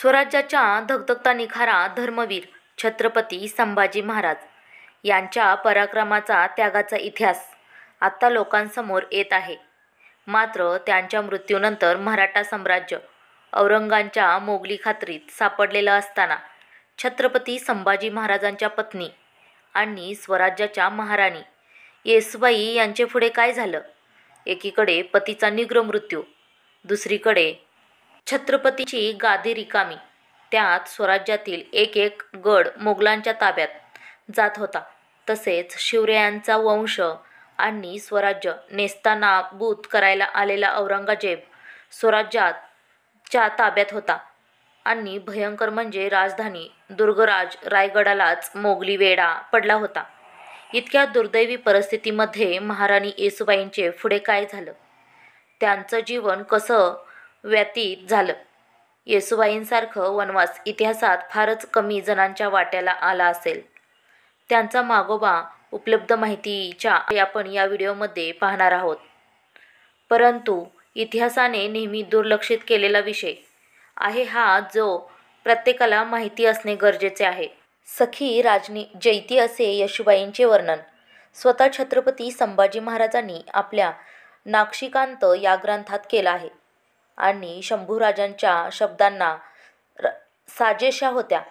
स्वराज्याच्या धगधगता निखारा धर्मवीर छत्रपती संभाजी महाराज यांच्या पराक्रमाचा, त्यागाचा इतिहास आत्ता लोकांसमोर येत आहे. मात्र त्यांच्या मृत्यूनंतर मराठा साम्राज्य औरंगाच्या मोगली खात्रीत सापडलेलं असताना छत्रपती संभाजी महाराजांच्या पत्नी आणि स्वराज्याच्या महाराणी येसूबाई यांचे पुढे काय झालं? एकीकडे पतीचा निग्र मृत्यू, दुसरीकडे छत्रपतीची गादी रिकामी. त्यात स्वराज्यातील एक एक गड मोगलांच्या ताब्यात जात होता. तसेच शिवरायांचा वंश आणि स्वराज्य नेस्तनाबूत करायला आलेला औरंगजेब स्वराज्याच्या ताब्यात होता. आणि भयंकर म्हणजे राजधानी दुर्गराज रायगडालाच मोगली वेढा पडला होता. इतक्या दुर्दैवी परिस्थितीमध्ये महाराणी येसूबाईंचे पुढे काय झालं? त्यांचं जीवन कसं व्यतीत झालं? येसूबाईंसारखं वनवास इतिहासात फारच कमी जणांच्या वाट्याला आला असेल. त्यांचा मागोवा उपलब्ध माहितीच्या आपण या व्हिडिओमध्ये पाहणार आहोत. परंतु इतिहासाने नेहमी दुर्लक्षित केलेला विषय आहे हा, जो प्रत्येकाला माहिती असणे गरजेचे आहे. सखी राजनी जयती असे येसूबाईंचे वर्णन स्वतः छत्रपती संभाजी महाराजांनी आपल्या नाक्षिकांत या ग्रंथात केलं आहे. आणि शंभूराजांच्या शब्दांना साजेशा होत्या.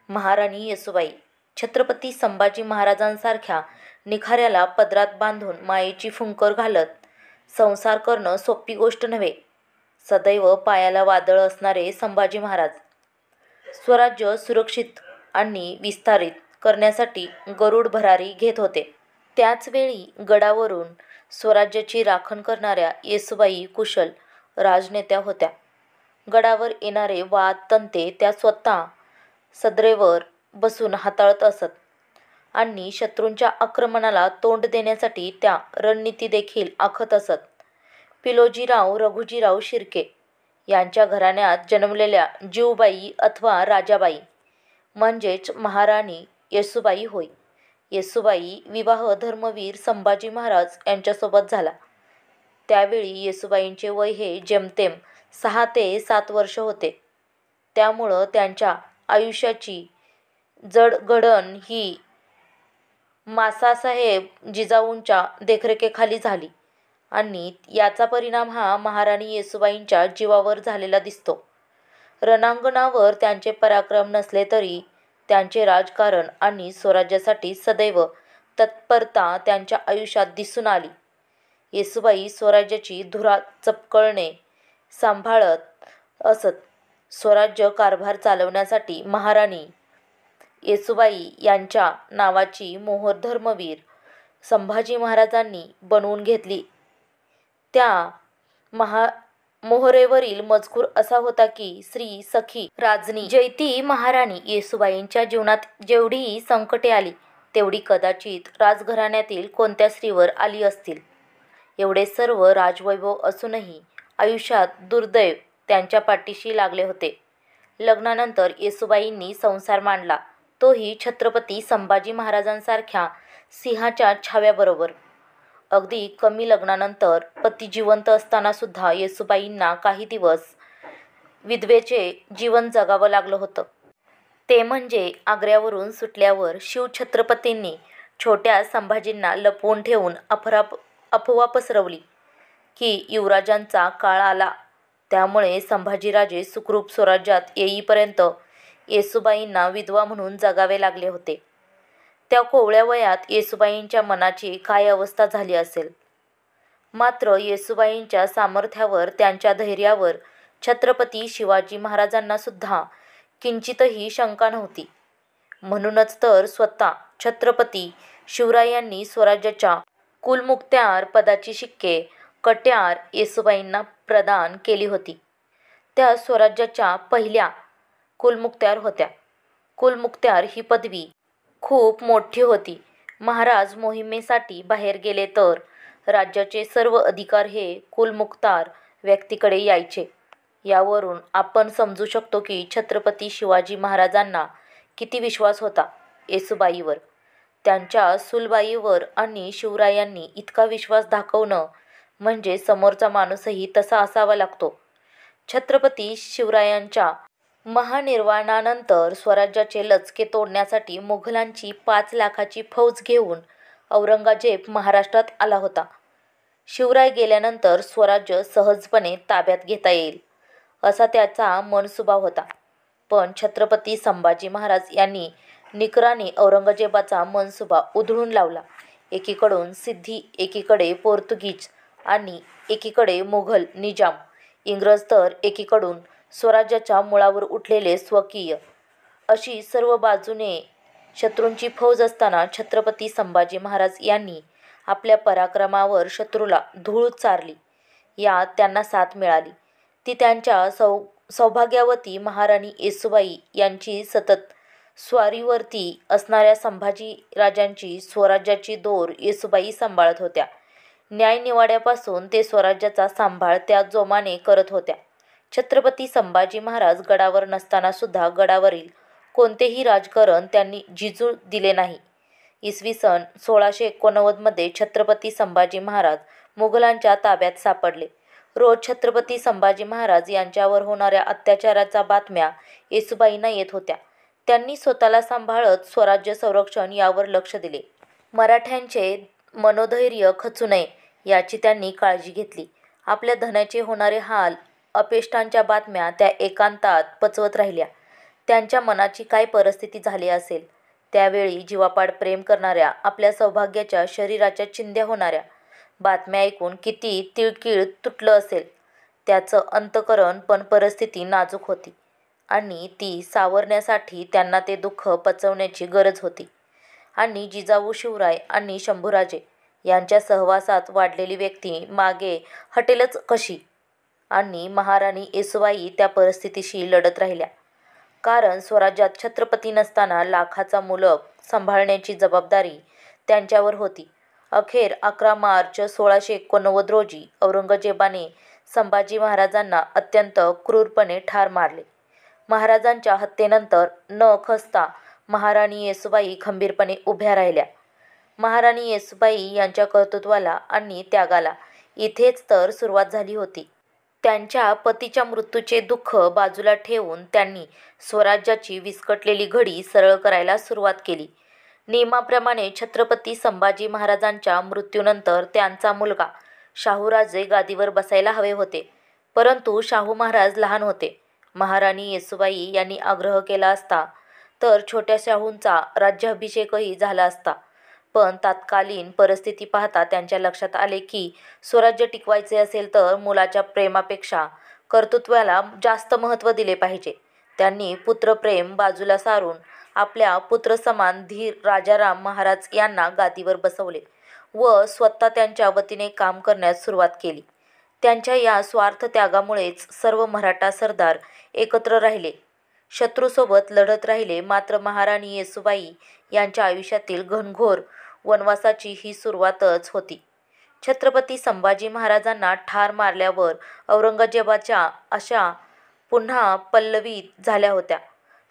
महाराणी येसूबाई छत्रपती संभाजी महाराजांसारख्या निखाऱ्याला पदरात बांधून मायेची फुंकर घालत संसार करणं सोपी गोष्ट नव्हे. सदैव पायाला वादळ असणारे संभाजी महाराज स्वराज्य सुरक्षित आणि विस्तारित करण्यासाठी गरुड भरारी घेत होते. त्याचवेळी गडावरून स्वराज्याची राखण करणाऱ्या येसूबाई कुशल राजनेत्या होत्या. गडावर येणारे वाद तंटे त्या स्वतः सदरेवर बसून हाताळत असत आणि शत्रूंच्या आक्रमणाला तोंड देण्यासाठी त्या रणनीती देखील आखत असत. पिलोजीराव रघुजीराव शिर्के यांच्या घराण्यात जन्मलेल्या जीवबाई अथवा राजाबाई म्हणजेच महाराणी येसूबाई होय. येसूबाई विवाह धर्मवीर संभाजी महाराज यांच्यासोबत झाला. त्यावेळी येसूबाईंचे वय हे जेमतेम 6 ते 7 वर्ष होते. त्यामुळं त्यांच्या आयुष्याची जडगडण ही मासासाहेब जिजाऊंच्या देखरेखीखाली झाली आणि याचा परिणाम हा महाराणी येसूबाईंच्या जीवावर झालेला दिसतो. रणांगणावर त्यांचे पराक्रम नसले तरी त्यांचे राजकारण आणि स्वराज्यासाठी सदैव तत्परता त्यांच्या आयुष्यात दिसून आली. येसूबाई स्वराज्याची धुरा चपकळणे सांभाळत असत. स्वराज्य कारभार चालवण्यासाठी महाराणी येसूबाई यांच्या नावाची मोहोर धर्मवीर संभाजी महाराजांनी बनवून घेतली. त्या मोहरेवरील मजकूर असा होता की श्री सखी राजनी जयती महाराणी येसूबाईंच्या जीवनात जेवढी संकटे आली तेवढी कदाचित राजघराण्यातील कोणत्या स्त्रीवर आली असतील. एवढे सर्व राजवैभव असूनही आयुष्यात दुर्दैव त्यांच्या पाठीशी लागले होते. लग्नानंतर येसूबाईंनी संसार मांडला, तोही छत्रपती संभाजी महाराजांसारख्या सिंहाच्या छाव्याबरोबर. अगदी कमी लग्नानंतर पती जिवंत असताना सुद्धा येसूबाईंना काही दिवस विधवेचे जीवन जगावं लागलं होतं. ते म्हणजे आग्र्यावरून सुटल्यावर शिवछत्रपतींनी छोट्या संभाजींना लपवून ठेवून अफवा पसरवली की युवराजांचा काळ आला. त्यामुळे संभाजीराजे सुखरूप स्वराज्यात येईपर्यंत येसूबाईंना विधवा म्हणून जगावे लागले होते. त्या कोवळ्या वयात येसूबाईंच्या मनाची काय अवस्था झाली असेल. मात्र येसूबाईंच्या सामर्थ्यावर, त्यांच्या धैर्यावर छत्रपती शिवाजी महाराजांना सुद्धा किंचितही शंका नव्हती. म्हणूनच तर स्वतः छत्रपती शिवरायांनी स्वराज्याच्या कुलमुखत्यार पदाची शिक्के कट्यार येसूबाईंना प्रदान केली होती. त्या स्वराज्याच्या पहिल्या कुलमुखत्यार होत्या. कुलमुखत्यार ही पदवी खूप मोठी होती. महाराज मोहिमेसाठी बाहेर गेले तर राज्याचे सर्व अधिकार हे कुलमुखत्यार व्यक्तीकडे यायचे. यावरून आपण समजू शकतो की छत्रपती शिवाजी महाराजांना किती विश्वास होता येसूबाईवर. त्यांच्या सुलबाईवर आणि शिवरायांनी इतका विश्वास दाखवणं म्हणजे समोरचा माणूसही तसा असावा लागतो. छत्रपती शिवरायांच्या महानिर्वाणानंतर स्वराज्याचे लचके तोडण्यासाठी मुघलांची 5 लाखाची फौज घेऊन औरंगजेब महाराष्ट्रात आला होता. शिवराय गेल्यानंतर स्वराज्य सहजपणे ताब्यात घेता येईल असा त्याचा मनसुबा होता. पण छत्रपती संभाजी महाराज यांनी निकराने औरंगजेबाचा मनसुबा उधळून लावला. एकीकडून सिद्धी, एकीकडे पोर्तुगीज आणि एकीकडे मुघल निजाम, इंग्रज तर एकीकडून स्वराज्याच्या मुळावर उठलेले स्वकीय, अशी सर्व बाजूने शत्रूंची फौज असताना छत्रपती संभाजी महाराज यांनी आपल्या पराक्रमावर शत्रूला धूळ चारली. यात त्यांना साथ मिळाली ती त्यांच्या सौभाग्यवती महाराणी येसूबाई यांची सतत स्वारीवरती असणाऱ्या संभाजीराजांची स्वराज्याची दोर येसूबाई सांभाळत होत्या. न्यायनिवाड्यापासून ते स्वराज्याचा सांभाळ त्या जोमाने करत होत्या. छत्रपती संभाजी महाराज गडावर नसताना सुद्धा गडावरील कोणतेही राजकारण त्यांनी झिजू दिले नाही. इसवी सन 1689 मध्ये छत्रपती संभाजी महाराज मुघलांच्या ताब्यात सापडले. रोज छत्रपती संभाजी महाराज यांच्यावर होणाऱ्या अत्याचाराच्या बातम्या येसूबाईंना येत होत्या. त्यांनी स्वतःला सांभाळत स्वराज्य संरक्षण यावर लक्ष दिले. मराठ्यांचे मनोधैर्य खचू नये याची त्यांनी काळजी घेतली. आपल्या धनाचे होणारे हाल, अपेष्टांच्या बातम्या त्या एकांतात पचवत राहिल्या. त्यांच्या मनाची काय परिस्थिती झाली असेल. त्यावेळी जीवापाड प्रेम करणाऱ्या, आपल्या सौभाग्याच्या शरीराच्या चिंध्या होणाऱ्या बातम्या ऐकून किती तिळकीळ तुटलं असेल त्याचं अंतःकरण. पण परिस्थिती नाजूक होती आणि ती सावरण्यासाठी त्यांना ते दुःख पचवण्याची गरज होती. आणि जिजाऊ शिवराय आणि शंभूराजे यांच्या सहवासात वाढलेली व्यक्ती मागे हटेलच कशी. आणि महाराणी येसूबाई त्या परिस्थितीशी लढत राहिल्या. कारण स्वराज्यात छत्रपती नसताना लाखाचा मुलग सांभाळण्याची जबाबदारी त्यांच्यावर होती. अखेर 11 मार्च 1689 रोजी औरंगजेबाने संभाजी महाराजांना अत्यंत क्रूरपणे ठार मारले. महाराजांच्या हत्येनंतर न खचता महाराणी येसूबाई खंबीरपणे उभ्या राहिल्या. महाराणी येसूबाई यांच्या कर्तृत्वाला आणि त्यागाला इथेच तर सुरुवात झाली होती. त्यांच्या पतीच्या मृत्यूचे दुःख बाजूला ठेवून त्यांनी स्वराज्याची विस्कटलेली घडी सरळ करायला सुरुवात केली. नियमाप्रमाणे छत्रपती संभाजी महाराजांच्या मृत्यूनंतर त्यांचा मुलगा शाहूराजे गादीवर बसायला हवे होते. परंतु शाहू महाराज लहान होते. महाराणी येसूबाई यांनी आग्रह केला असता तर छोट्या शाहूंचा राज्याभिषेकही झाला असता. पण तत्कालीन परिस्थिती पाहता त्यांच्या लक्षात आले की स्वराज्य टिकवायचे असेल तर मुलाच्या प्रेमापेक्षा कर्तृत्वाला जास्त महत्त्व दिले पाहिजे. त्यांनी पुत्रप्रेम बाजूला सारून आपल्या पुत्रसमान धीर राजाराम महाराज यांना गादीवर बसवले व स्वतः त्यांच्या वतीने काम करण्यास सुरुवात केली. त्यांच्या या स्वार्थ त्यागामुळेच सर्व मराठा सरदार एकत्र राहिले, शत्रूसोबत लढत राहिले. मात्र महाराणी येसूबाई यांच्या आयुष्यातील घनघोर वनवासाची ही सुरुवातच होती. छत्रपती संभाजी महाराजांना ठार मारल्यावर औरंगजेबाच्या आशा पुन्हा पल्लवित झाल्या होत्या.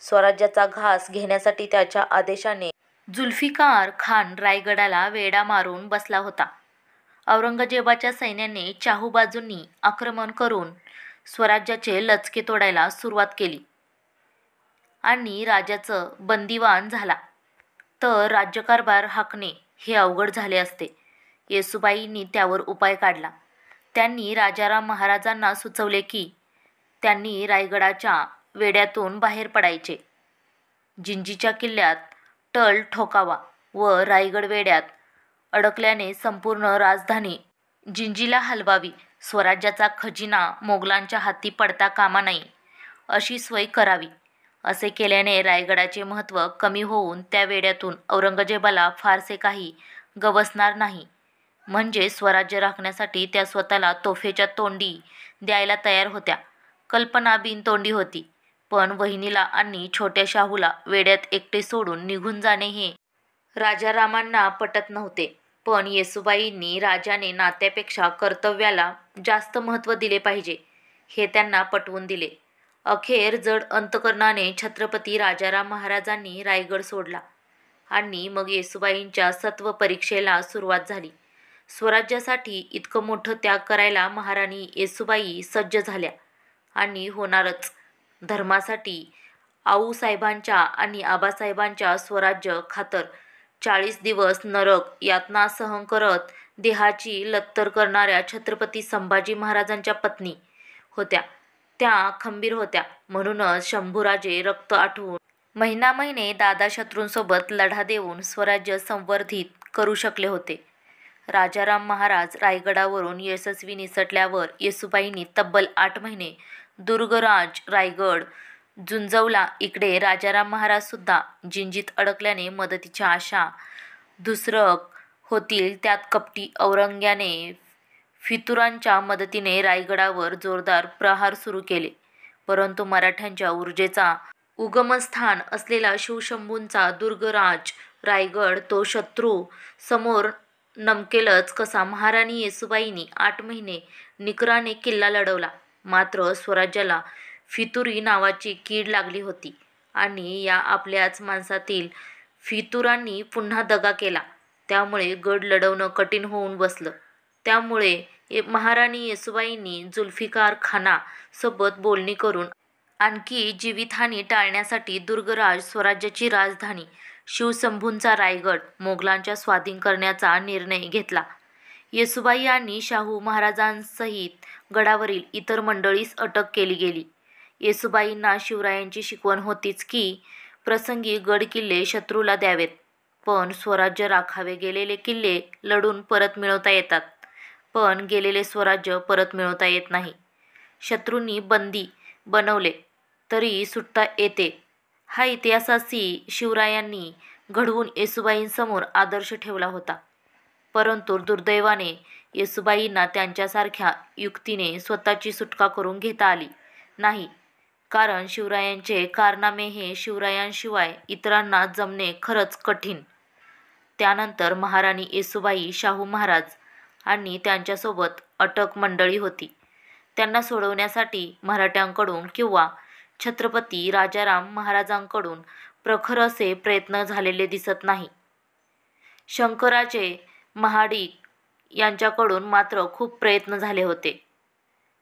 स्वराज्याचा घास घेण्यासाठी त्याच्या आदेशाने जुल्फिकार खान रायगडाला वेढा मारून बसला होता. औरंगजेबाच्या सैन्याने चाहूबाजूंनी आक्रमण करून स्वराज्याचे लचके तोडायला सुरुवात केली आणि राजाचं बंदिवान झाला तर राज्यकारभार हाकणे हे अवघड झाले असते. येसूबाईंनी त्यावर उपाय काढला. त्यांनी राजाराम महाराजांना सुचवले की त्यांनी रायगडाच्या वेढ्यातून बाहेर पडायचे, जिंजीच्या किल्ल्यात तळ ठोकावा व रायगड वेढ्यात अडकल्याने संपूर्ण राजधानी जिंजीला हलवावी. स्वराज्याचा खजिना मोगलांच्या हाती पडता कामा नये अशी सोय करावी. असे केल्याने रायगडाचे महत्त्व कमी होऊन त्या वेढ्यातून औरंगजेबाला फारसे काही गवसणार नाही. म्हणजे स्वराज्य राखण्यासाठी त्या स्वतःला तोफेच्या तोंडी द्यायला तयार होत्या. कल्पना बिनतोंडी होती. पण वहिनीला आणि छोट्या शाहूला वेड्यात एकटे सोडून निघून जाणे हे राजारामांना पटत नव्हते. पण येसूबाईंनी राजाने नात्यापेक्षा कर्तव्याला जास्त महत्त्व दिले पाहिजे हे त्यांना पटवून दिले. अखेर जड अंतकरणाने छत्रपती राजाराम महाराजांनी रायगड सोडला आणि मग येसूबाईंच्या सत्व परीक्षेला सुरुवात झाली. स्वराज्यासाठी इतकं मोठं त्याग करायला महाराणी येसूबाई सज्ज झाल्या आणि होणारच. धर्मासाठी आऊसाहेबांच्या आणि आबासाहेबांच्या स्वराज्य खातर 40 दिवस नरक यातना सहन करत देहाची लत्तर करणाऱ्या छत्रपती संभाजी महाराजांच्या पत्नी होत्या. त्या खंबीर होत्या. म्हणूनच शंभूराजे रक्त आटवून महिने दादा शत्रूंसोबत लढा देऊन स्वराज्य संवर्धित करू शकले होते. राजाराम महाराज रायगडावरून यशस्वी निसटल्यावर येसूबाईंनी तब्बल 8 महिने दुर्गराज रायगड झुंजवला. इकडे राजाराम महाराज सुद्धा जिंजीत अडकल्याने मदतीच्या आशा धुसरक होतील त्यात कपटी औरंग्याने फितुरांच्या मदतीने रायगडावर जोरदार प्रहार सुरू केले. परंतु मराठ्यांच्या ऊर्जेचा उगमस्थान असलेला शिवशंभूंचा दुर्गराज रायगड तो शत्रू समोर नमकेलच कसा. महाराणी येसूबाईंनी 8 महिने निकराने किल्ला लढवला. मात्र स्वराज्याला फितुरी नावाची कीड लागली होती आणि या आपल्याच माणसातील फितुरांनी पुन्हा दगा केला. त्यामुळे गड लढवणं कठीण होऊन बसलं. त्यामुळे महाराणी येसूबाईंनी जुल्फिकार खाना सोबत बोलणी करून आणखी जीवितहानी टाळण्यासाठी दुर्गराज स्वराज्याची राजधानी शिवशंभूंचा रायगड मोगलांच्या स्वाधीन करण्याचा निर्णय घेतला. येसूबाई आणि शाहू महाराजांसहित गडावरील इतर मंडळीस अटक केली गेली. येसूबाईंना शिवरायांची शिकवण होतीच की प्रसंगी गड किल्ले शत्रूला द्यावेत, पण स्वराज्य राखावे गेलेले किल्ले लढून परत मिळवता येतात, पण गेलेले स्वराज्य परत मिळवता येत नाही. शत्रूंनी बंदी बनवले तरी सुटता येते हा इतिहासाशी शिवरायांनी घडवून येसूबाईंसमोर आदर्श ठेवला होता. परंतु दुर्दैवाने येसूबाईंना त्यांच्यासारख्या युक्तीने स्वतःची सुटका करून घेता आली नाही, कारण शिवरायांचे कारनामे हे शिवरायांशिवाय इतरांना जमणे खरंच कठीण. त्यानंतर महाराणी येसूबाई, शाहू महाराज आणि त्यांच्यासोबत अटक मंडळी होती. त्यांना सोडवण्यासाठी मराठ्यांकडून किंवा छत्रपती राजाराम महाराजांकडून प्रखर असे प्रयत्न झालेले दिसत नाही. शंकरराजे महाडिक यांच्याकडून मात्र खूप प्रयत्न झाले होते.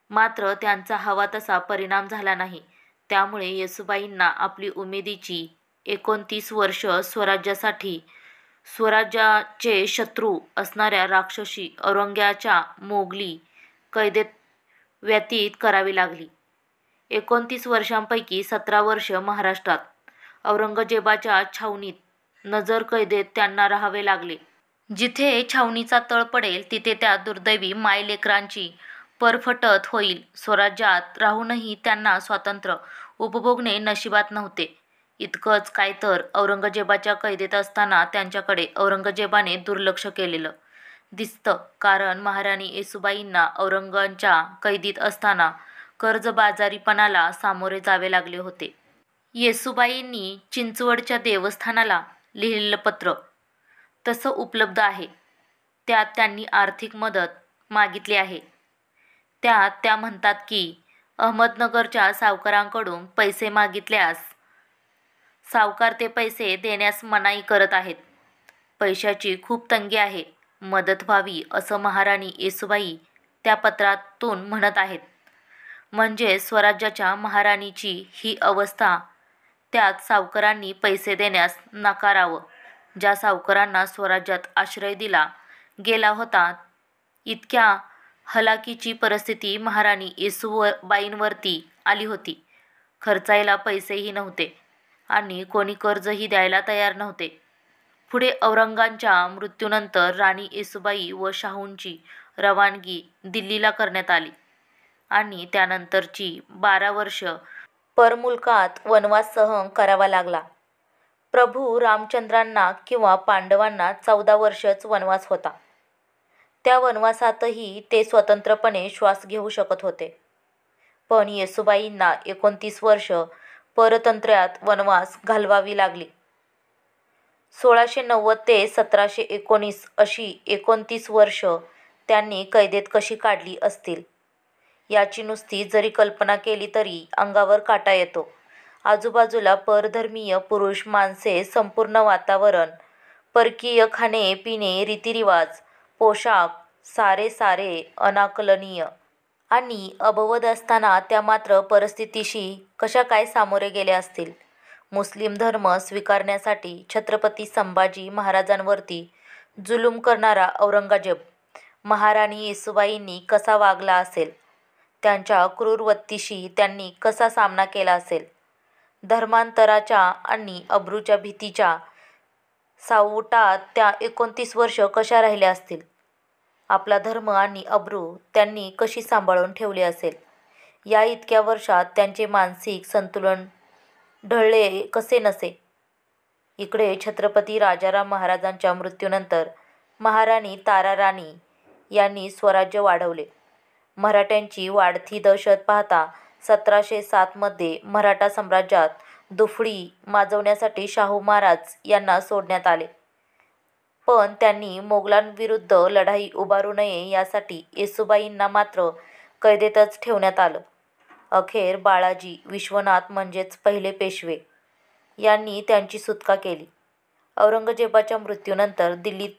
मात्र त्यांचा हवा तसा परिणाम झाला नाही. त्यामुळे येसूबाईंना आपली उमेदीची 29 वर्ष स्वराज्यासाठी स्वराज्याचे शत्रू असणाऱ्या राक्षसी औरंग्याच्या मोगली कैदेत व्यतीत करावी लागली. 29 वर्षांपैकी 17 वर्ष महाराष्ट्रात औरंगजेबाच्या छावणीत नजरकैदेत त्यांना राहावे लागले. जिथे छावणीचा तळ पडेल तिथे त्या दुर्दैवी मायलेकरांची परफटत होईल. स्वराज्यात राहूनही त्यांना स्वातंत्र्य उपभोगणे नशिबात नव्हते. इतकंच काय तर औरंगजेबाच्या कैदेत असताना त्यांच्याकडे औरंगजेबाने दुर्लक्ष केलेलं दिसतं, कारण महाराणी येसूबाईंना औरंगाच्या कैदेत असताना कर्जबाजारीपणाला सामोरे जावे लागले होते. येसूबाईंनी चिंचवडच्या देवस्थानाला लिहिलेलं पत्र तसं उपलब्ध आहे. त्यात त्यांनी आर्थिक मदत मागितली आहे. त्यात त्या म्हणतात की अहमदनगरच्या सावकारांकडून पैसे मागितल्यास सावकार ते पैसे देण्यास मनाई करत आहेत. पैशाची खूप तंगी आहे, मदत व्हावी असं महाराणी येसूबाई त्या पत्रातून म्हणत आहेत. म्हणजे स्वराज्याच्या महाराणीची ही अवस्था. त्यात सावकारांनी पैसे देण्यास नाकारावं. ज्या सावकारांना स्वराज्यात आश्रय दिला गेला होता, इतक्या हलाखीची परिस्थिती महाराणी येसूबाईंवरती आली होती. खर्चायला पैसेही नव्हते आणि कोणी कर्जही द्यायला तयार नव्हते. पुढे औरंगाच्या मृत्यूनंतर राणी येसूबाई व शाहूंची रवानगी दिल्लीला करण्यात आली आणि त्यानंतरची 12 वर्ष परमुलकात वनवास सहन करावा लागला. प्रभू रामचंद्रांना किंवा पांडवांना 14 वर्षच वनवास होता. त्या वनवासातही ते स्वतंत्रपणे श्वास घेऊ शकत होते. पण येसूबाईंना 29 वर्ष परतंत्र्यात वनवास घालवावी लागली. 1690 ते 1719 अशी 29 वर्ष त्यांनी कैदेत कशी काढली असतील याची नुसती जरी कल्पना केली तरी अंगावर काटा येतो. आजूबाजूला परधर्मीय पुरुष माणसे, संपूर्ण वातावरण, परकीय खाणे-पिणे, रीतिरिवाज, पोशाख, सारे अनाकलनीय आणि अबवध असताना त्या मात्र परिस्थितीशी कशा काय सामोरे गेल्या असतील. मुस्लिम धर्म स्वीकारण्यासाठी छत्रपती संभाजी महाराजांवरती जुलूम करणारा औरंगजेब महाराणी येसूबाईंनी कसा वागला असेल. त्यांच्या क्रूरवृत्तीशी त्यांनी कसा सामना केला असेल. धर्मांतराच्या आणि अब्रूच्या भीतीच्या सावटात त्या 29 वर्ष कशा राहिल्या असतील. आपला धर्म आणि अब्रू त्यांनी कशी सांभाळून ठेवली असेल. या इतक्या वर्षात त्यांचे मानसिक संतुलन ढळले कसे नसे. इकडे छत्रपती राजाराम महाराजांच्या मृत्यूनंतर महाराणी ताराराणी यांनी स्वराज्य वाढवले. मराठ्यांची वाढती दहशत पाहता 1707 मध्ये मराठा साम्राज्यात दुफळी माजवण्यासाठी शाहू महाराज यांना सोडण्यात आले. पण त्यांनी मोगलांविरुद्ध लढाई उभारू नये यासाठी येसूबाईंना मात्र कैदेतच ठेवण्यात आलं. अखेर बाळाजी विश्वनाथ म्हणजेच पहिले पेशवे यांनी त्यांची सुटका केली. औरंगजेबाच्या मृत्यूनंतर दिल्लीत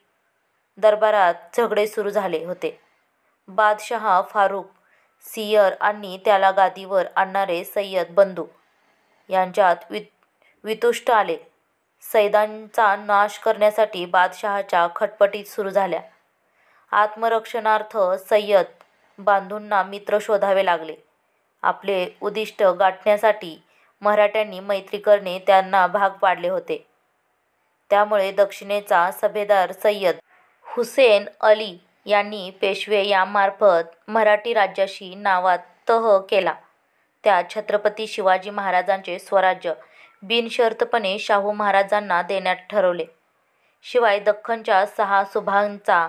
दरबारात झगडे सुरू झाले होते. बादशहा फारुख सियर आणि त्याला गादीवर आणणारे सय्यद बंधू यांच्यात वितुष्ट आले. सैदांचा नाश करण्यासाठी बादशहाच्या खटपटी सुरू झाल्या. आत्मरक्षणार्थ सय्यद बांधूंना मित्र शोधावे लागले. आपले उद्दिष्ट गाठण्यासाठी मराठ्यांनी मैत्री करणे त्यांना भाग पाडले होते. त्यामुळे दक्षिणेचा सुभेदार सय्यद हुसेन अली यांनी पेशवे यांमार्फत मराठी राज्याशी नावा तह केला. त्यात छत्रपती शिवाजी महाराजांचे स्वराज्य बिनशर्तपणे शाहू महाराजांना देण्यात ठरवले. शिवाय दख्खनच्या 6 सुबांचा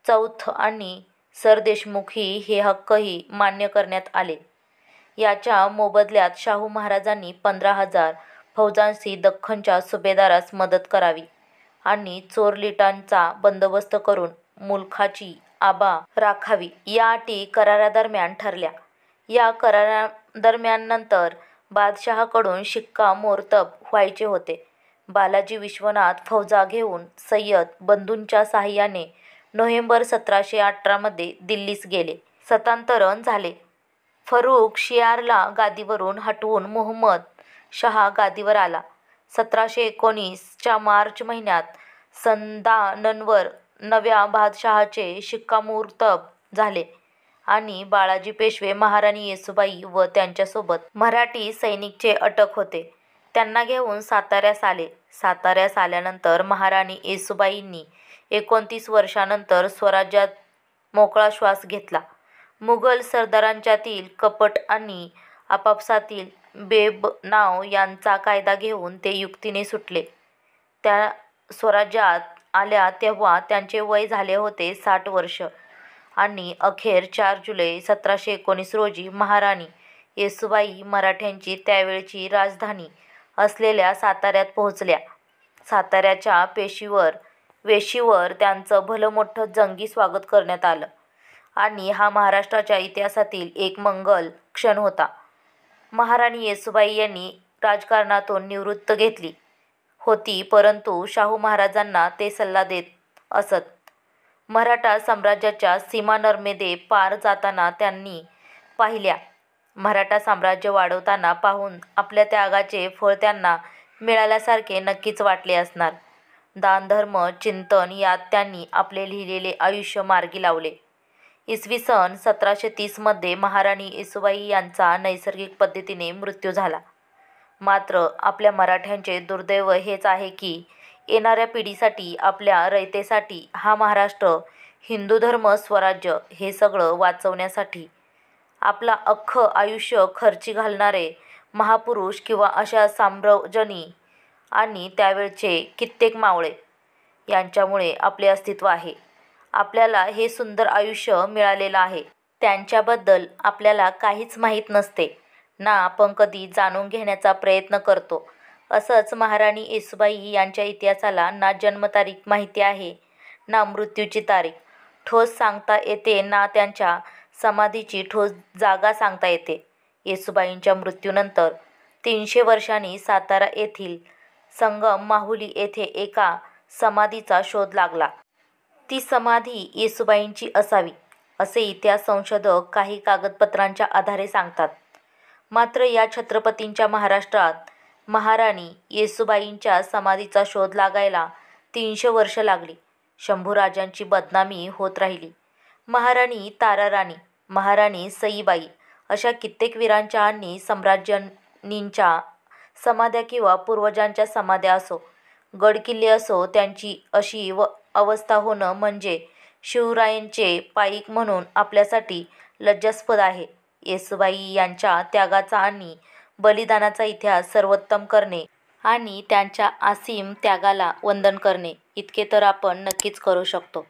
चौथ आणि सरदेशमुखी हे हक्कही मान्य करण्यात आले. याच्या मोबदल्यात शाहू महाराजांनी 15,000 फौजांशी दख्खनच्या सुभेदारास मदत करावी आणि चोरलिटांचा बंदोबस्त करून मुलखाची आबा राखावी या अटी करारादरम्यान ठरल्या. या करारादरम्यान बादशहाकडून शिक्कामोर्तब व्हायचे होते. बालाजी विश्वनाथ फौजा घेऊन सय्यद बंधूंच्या साहाय्याने नोव्हेंबर 1718 मध्ये दिल्लीस गेले. सत्तांतरण झाले. फरुख शियारला गादीवरून हटवून मुहम्मद शहा गादीवर आला. 1719 च्या मार्च महिन्यात संदानवर नव्या बादशहाचे शिक्कामोर्तब झाले आणि बाळाजी पेशवे महाराणी येसूबाई व त्यांच्यासोबत मराठी सैनिकचे अटक होते. त्यांना घेऊन साताऱ्यास आले. साताऱ्यास आल्यानंतर महाराणी येसूबाईंनी 29 वर्षांनंतर स्वराज्यात मोकळा श्वास घेतला. मुघल सरदारांच्यातील कपट आणि आपापसातील बेबनाव यांचा कायदा घेऊन ते युक्तीने सुटले. त्या स्वराज्यात आल्या तेव्हा त्यांचे वय झाले होते 60 वर्ष आणि अखेर 4 जुलै 1719 रोजी महाराणी येसूबाई मराठ्यांची त्यावेळची राजधानी असलेल्या साताऱ्यात पोहोचल्या. साताऱ्याच्या वेशीवर त्यांचं भलं मोठं जंगी स्वागत करण्यात आलं आणि हा महाराष्ट्राच्या इतिहासातील एक मंगल क्षण होता. महाराणी येसूबाई यांनी राजकारणातून निवृत्त घेतली होती, परंतु शाहू महाराजांना ते सल्ला देत असत. मराठा साम्राज्याच्या सीमा नर्मदे पार जाताना त्यांनी पाहिल्या. मराठा साम्राज्य वाढवताना पाहून आपल्या त्यागाचे फळ त्यांना मिळाल्यासारखे नक्कीच वाटले असणार. दानधर्म चिंतन यात त्यांनी आपले लिहिलेले आयुष्य मार्गी लावले. इसवी सन 1730 मध्ये महाराणी येसूबाई यांचा नैसर्गिक पद्धतीने मृत्यू झाला. मात्र आपल्या मराठ्यांचे दुर्दैव हेच आहे की येणाऱ्या पिढीसाठी आपल्या रयतेसाठी हा महाराष्ट्र हिंदू धर्म स्वराज्य हे सगळं वाचवण्यासाठी आपला अख्खं आयुष्य खर्ची घालणारे महापुरुष किंवा अशा साम्राज्ञी आणि त्यावेळचे कित्येक मावळे यांच्यामुळे आपले अस्तित्व आहे. आपल्याला हे सुंदर आयुष्य मिळालेलं आहे. त्यांच्याबद्दल आपल्याला काहीच माहीत नसते ना आपण कधी जाणून घेण्याचा प्रयत्न करतो. असंच महाराणी येसूबाई यांच्या इतिहासाला ना जन्मतारीख माहिती आहे ना मृत्यूची तारीख ठोस सांगता येते ना त्यांच्या समाधीची ठोस जागा सांगता येते. येसूबाईंच्या मृत्यूनंतर 300 वर्षांनी सातारा येथील संगम माहुली येथे एका समाधीचा शोध लागला. ती समाधी येसूबाईंची असावी असे इतिहास संशोधक काही कागदपत्रांच्या आधारे सांगतात. मात्र या छत्रपतींच्या महाराष्ट्रात महाराणी येसूबाईंच्या समाधीचा शोध लागायला 300 वर्ष लागली. शंभूराजांची बदनामी होत राहिली. महाराणी ताराराणी, महाराणी सईबाई अशा कित्येक वीरांच्या आणि सम्राज्ञींच्या समाध्या किंवा पूर्वजांच्या समाध्या असो, गडकिल्ले असो, त्यांची अशी अवस्था होणं म्हणजे शिवरायांचे पाईक म्हणून आपल्यासाठी लज्जास्पद आहे. येसूबाई यांच्या त्यागाचा आणि बलिदानाचा इतिहास सर्वोत्तम करणे आणि त्यांच्या असीम त्यागाला वंदन करणे इतके तर आपण नक्कीच करू शकतो.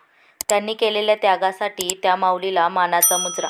त्यांनी केलेल्या त्यागासाठी त्या माऊलीला मानाचा मुजरा.